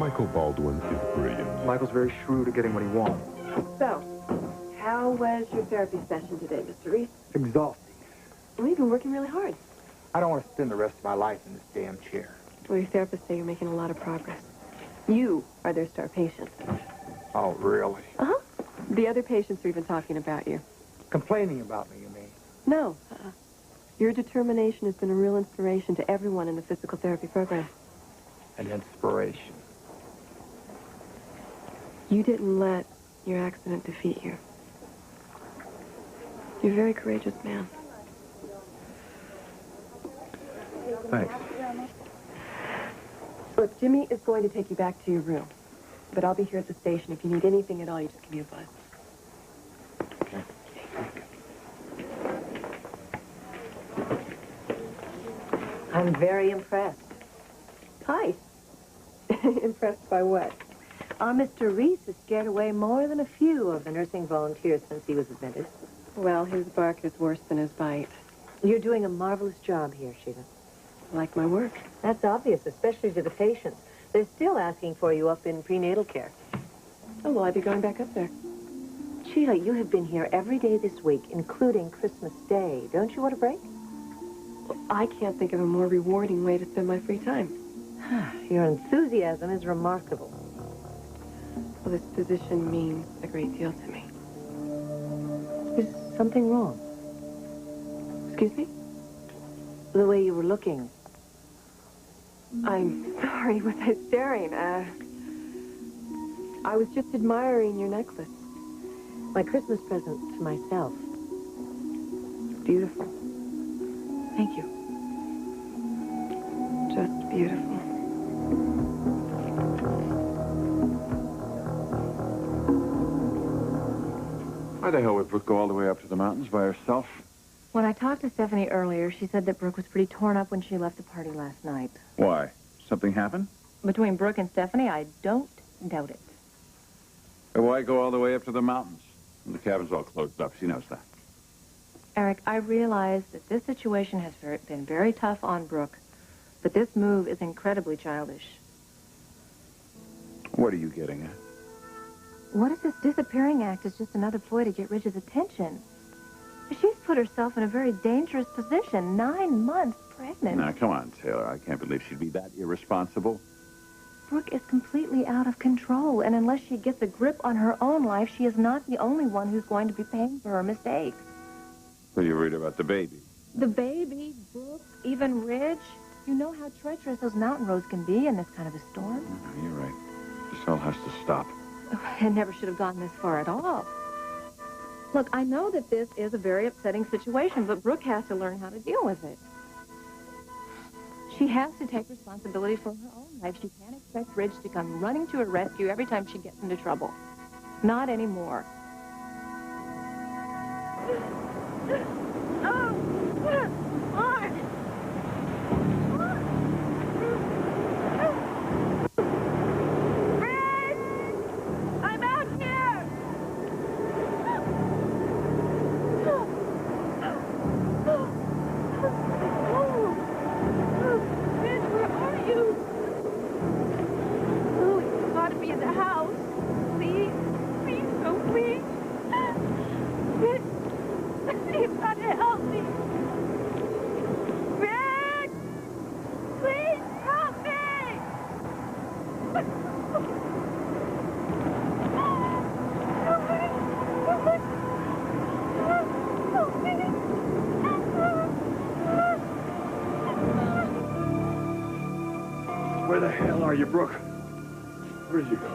Michael Baldwin is brilliant. Michael's very shrewd at getting what he wants. So, how was your therapy session today, Mr. Reese? Exhausting. Well, you've been working really hard. I don't want to spend the rest of my life in this damn chair. Well, your therapists say you're making a lot of progress. You are their star patient. Oh, really? Uh-huh. The other patients are even talking about you. Complaining about me, you mean? No. Your determination has been a real inspiration to everyone in the physical therapy program. An inspiration. You didn't let your accident defeat you. You're a very courageous man. Thanks. Look, Jimmy is going to take you back to your room. But I'll be here at the station. If you need anything at all, you just give me a buzz. Okay. I'm very impressed. Hi. Impressed by what? Our Mr. Reese has scared away more than a few of the nursing volunteers since he was admitted. Well, his bark is worse than his bite. You're doing a marvelous job here, Sheila. I like my work. That's obvious, especially to the patients. They're still asking for you up in prenatal care. Oh, well, I'll be going back up there. Sheila, you have been here every day this week, including Christmas Day. Don't you want a break? Well, I can't think of a more rewarding way to spend my free time. Your enthusiasm is remarkable. Well, this position means a great deal to me. Is something wrong? Excuse me? The way you were looking. I'm sorry, was I staring? I was just admiring your necklace. My Christmas present to myself. Beautiful. Thank you. Just beautiful. Why the hell would Brooke go all the way up to the mountains by herself? When I talked to Stephanie earlier, she said that Brooke was pretty torn up when she left the party last night. Why? Something happened? Between Brooke and Stephanie, I don't doubt it. And why go all the way up to the mountains? The cabin's all closed up. She knows that. Eric, I realize that this situation has been very tough on Brooke, but this move is incredibly childish. What are you getting at? What if this disappearing act is just another ploy to get Ridge's attention? She's put herself in a very dangerous position, 9 months pregnant. Now, come on, Taylor. I can't believe she'd be that irresponsible. Brooke is completely out of control, and unless she gets a grip on her own life, she is not the only one who's going to be paying for her mistakes. So you're worried about the baby? The baby, Brooke, even Ridge. You know how treacherous those mountain roads can be in this kind of a storm. No, you're right. This all has to stop. It never should have gotten this far at all. Look, I know that this is a very upsetting situation, but Brooke has to learn how to deal with it. She has to take responsibility for her own life. She can't expect Ridge to come running to her rescue every time she gets into trouble. Not anymore. Where the hell are you, Brooke? Where did you go?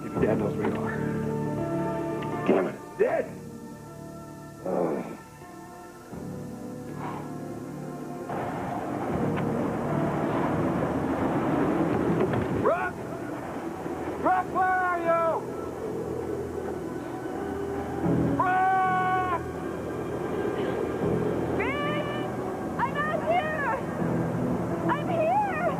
Maybe Dad knows where you are. Damn it, it's dead! Oh. Brooke! Brooke, where are you? Brooke! I'm out here! I'm here!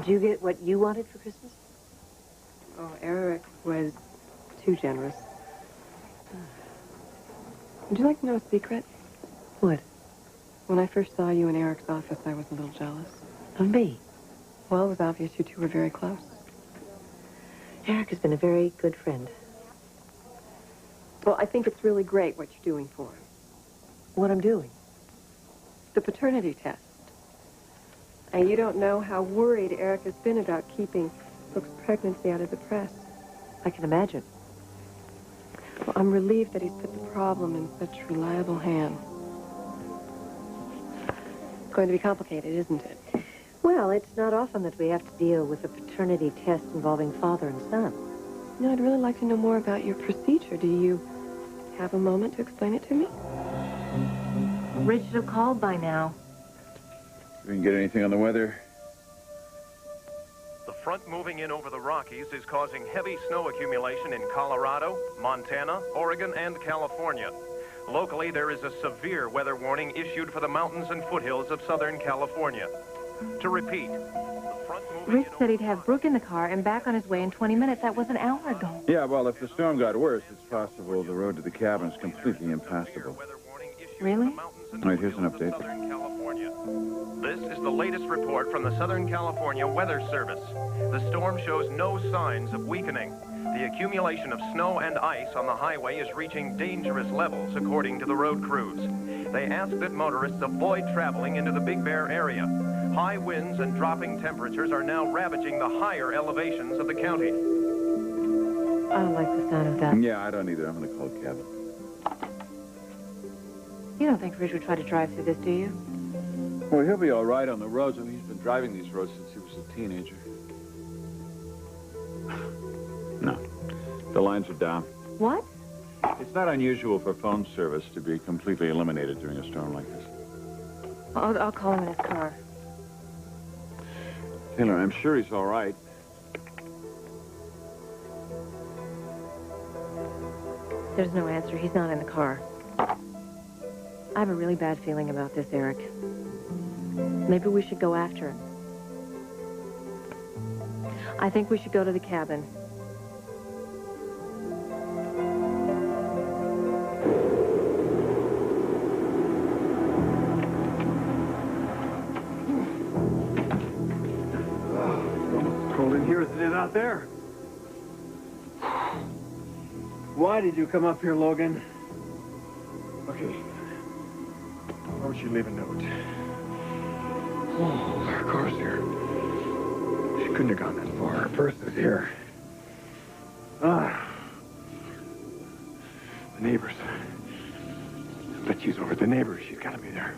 Did you get what you wanted for Christmas? Oh, Eric was too generous. Would you like to know a secret? What? When I first saw you in Eric's office, I was a little jealous. Of me? Well, it was obvious you two were very close. Eric has been a very good friend. Well, I think it's really great what you're doing for him. What I'm doing? The paternity test. And you don't know how worried Eric has been about keeping Brooke's pregnancy out of the press. I can imagine. Well, I'm relieved that he's put the problem in such reliable hands. It's going to be complicated, isn't it? Well, it's not often that we have to deal with a paternity test involving father and son. No, I'd really like to know more about your procedure. Do you have a moment to explain it to me? Rich should have called by now. We can get anything on the weather. The front moving in over the Rockies is causing heavy snow accumulation in Colorado, Montana, Oregon, and California. Locally, there is a severe weather warning issued for the mountains and foothills of Southern California. To repeat, the front moving Rich in said over he'd have Brooke in the car and back on his way in 20 minutes. That was an hour ago. Yeah, well, if the storm got worse, it's possible the road to the cabin's completely impassable. weather warning issued Really? for the mountains and All right, here's an foothills of update. Southern California. This is the latest report from the Southern California Weather Service. The storm shows no signs of weakening. The accumulation of snow and ice on the highway is reaching dangerous levels, according to the road crews. They ask that motorists avoid traveling into the Big Bear area. High winds and dropping temperatures are now ravaging the higher elevations of the county. I don't like the sound of that. Yeah, I don't either. I'm going to call the cabin. You don't think Rich would try to drive through this, do you? Well, he'll be all right on the roads. I mean, he's been driving these roads since he was a teenager. No. The lines are down. What? It's not unusual for phone service to be completely eliminated during a storm like this. I'll call him in his car. Taylor, I'm sure he's all right. There's no answer. He's not in the car. I have a really bad feeling about this, Eric. Maybe we should go after him. I think we should go to the cabin. Cold in here as it is out there. Why did you come up here, Logan? Okay. Why would she leave a note? Oh, her car's here. She couldn't have gone that far. Her purse is here. Ah. The neighbors. I bet she's over at the neighbors. She's got to be there.